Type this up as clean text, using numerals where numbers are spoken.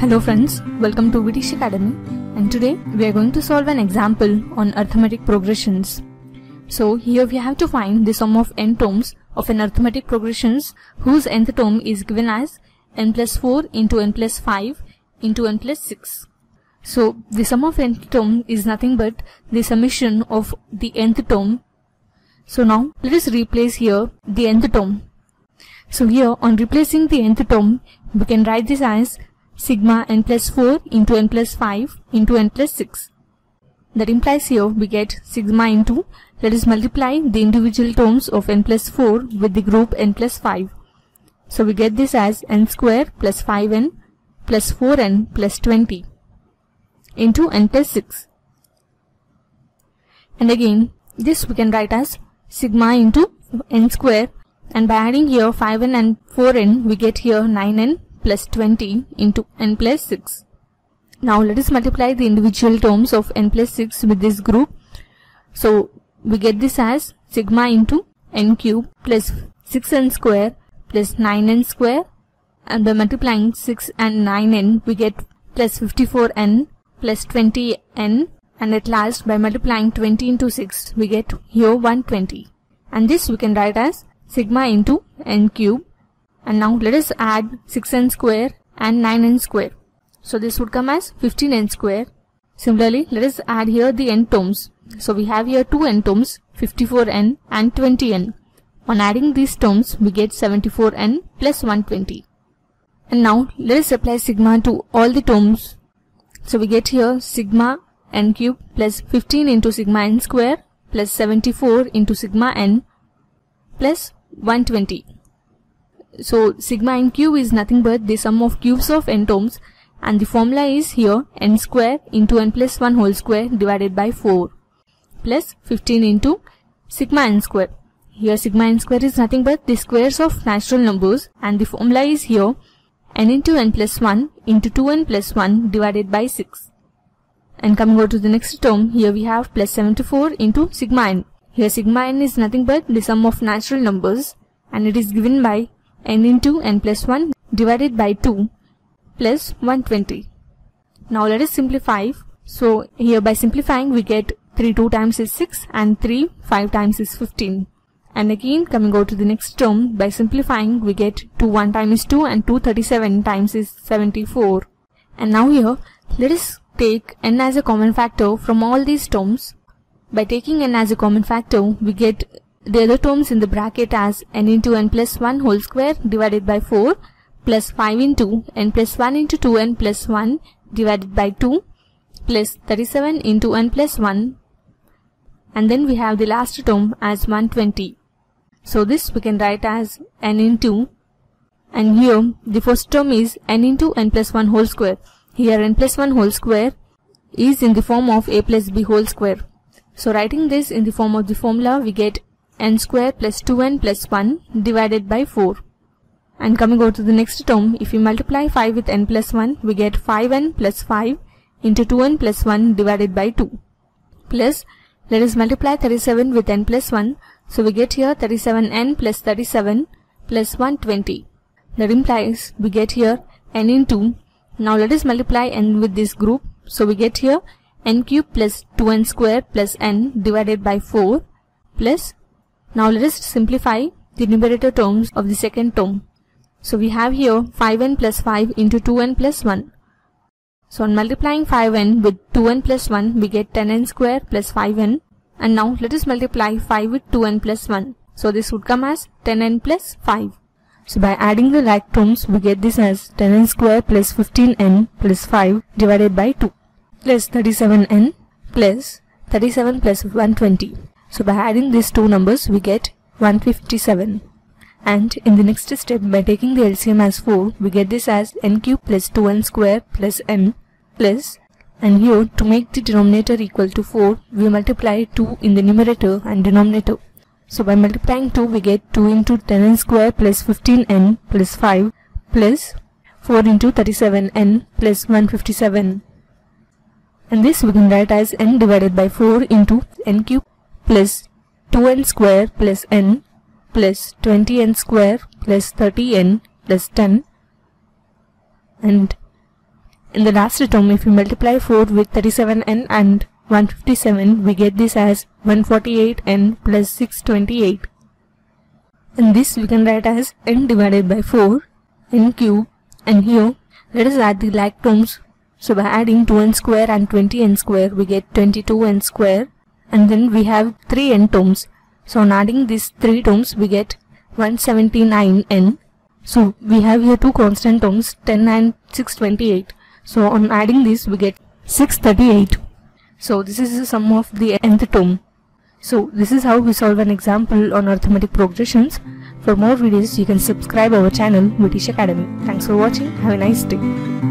Hello friends, welcome to Vitish Academy, and today we are going to solve an example on arithmetic progressions. So here we have to find the sum of n terms of an arithmetic progressions whose nth term is given as n plus 4 into n plus 5 into n plus 6. So the sum of nth term is nothing but the summation of the nth term. So now let us replace here the nth term. So here on replacing the nth term, we can write this as sigma n plus 4 into n plus 5 into n plus 6. That implies here we get sigma into, let us multiply the individual terms of n plus 4 with the group n plus 5. So we get this as n square plus 5n plus 4n plus 20 into n plus 6. And again this we can write as sigma into n square, and by adding here 5n and 4n we get here 9n plus 20 into n plus 6. Now let us multiply the individual terms of n plus 6 with this group. So we get this as sigma into n cube plus 6n square plus 9n square, and by multiplying 6 and 9n we get plus 54n plus 20n, and at last by multiplying 20 into 6 we get here 120. And this we can write as sigma into n cube. And now let us add 6n square and 9n square. So this would come as 15n square. Similarly, let us add here the n terms. So we have here two n terms, 54n and 20n. On adding these terms, we get 74n plus 120. And now let us apply sigma to all the terms. So we get here sigma n cube plus 15 into sigma n square plus 74 into sigma n plus 120. So sigma n cube is nothing but the sum of cubes of n terms, and the formula is here n square into n plus 1 whole square divided by 4 plus 15 into sigma n square. Here sigma n square is nothing but the squares of natural numbers, and the formula is here n into n plus 1 into 2n plus 1 divided by 6. And coming over to the next term, here we have plus 74 into sigma n. Here sigma n is nothing but the sum of natural numbers, and it is given by n into n plus 1 divided by 2 plus 120. Now let us simplify. So here by simplifying we get 3 2 times is 6 and 3 5 times is 15. And again coming over to the next term, by simplifying we get 2 1 times is 2 and 2 37 times is 74. And now here let us take n as a common factor from all these terms. By taking n as a common factor, we get the other terms in the bracket as n into n plus 1 whole square divided by 4 plus 5 into n plus 1 into 2n plus 1 divided by 2 plus 37 into n plus 1, and then we have the last term as 120. So this we can write as n into, and here the first term is n into n plus 1 whole square. Here n plus 1 whole square is in the form of a plus b whole square. So writing this in the form of the formula, we get n square plus 2n plus 1 divided by 4. And coming over to the next term, if we multiply 5 with n plus 1, we get 5n plus 5 into 2n plus 1 divided by 2. Plus, let us multiply 37 with n plus 1. So we get here 37n plus 37 plus 120. That implies we get here n into, now let us multiply n with this group. So we get here n cube plus 2n square plus n divided by 4 plus, now let us simplify the numerator terms of the second term. So we have here 5n plus 5 into 2n plus 1. So on multiplying 5n with 2n plus 1, we get 10n square plus 5n. And now let us multiply 5 with 2n plus 1. So this would come as 10n plus 5. So by adding the like terms, we get this as 10n square plus 15n plus 5 divided by 2 plus 37n plus 37 plus 120. So by adding these two numbers, we get 157. And in the next step, by taking the LCM as 4, we get this as n cube plus 2n square plus n plus, and here to make the denominator equal to 4, we multiply 2 in the numerator and denominator. So by multiplying 2, we get 2 into 10n square plus 15n plus 5 plus 4 into 37n plus 157. And this we can write as n divided by 4 into n cube plus 2n square plus n plus 20n square plus 30n plus 10, and In the last term, if we multiply 4 with 37n and 157, we get this as 148n plus 628. And this we can write as n divided by 4, n cube, and here let us add the like terms. So by adding 2n square and 20n square, we get 22n square, and then we have 3n terms. So on adding these 3 terms, we get 179n. So we have here 2 constant terms, 10 and 628. So on adding this, we get 638. So this is the sum of the nth term. So this is how we solve an example on arithmetic progressions. For more videos, you can subscribe our channel, Vitish Academy. Thanks for watching. Have a nice day.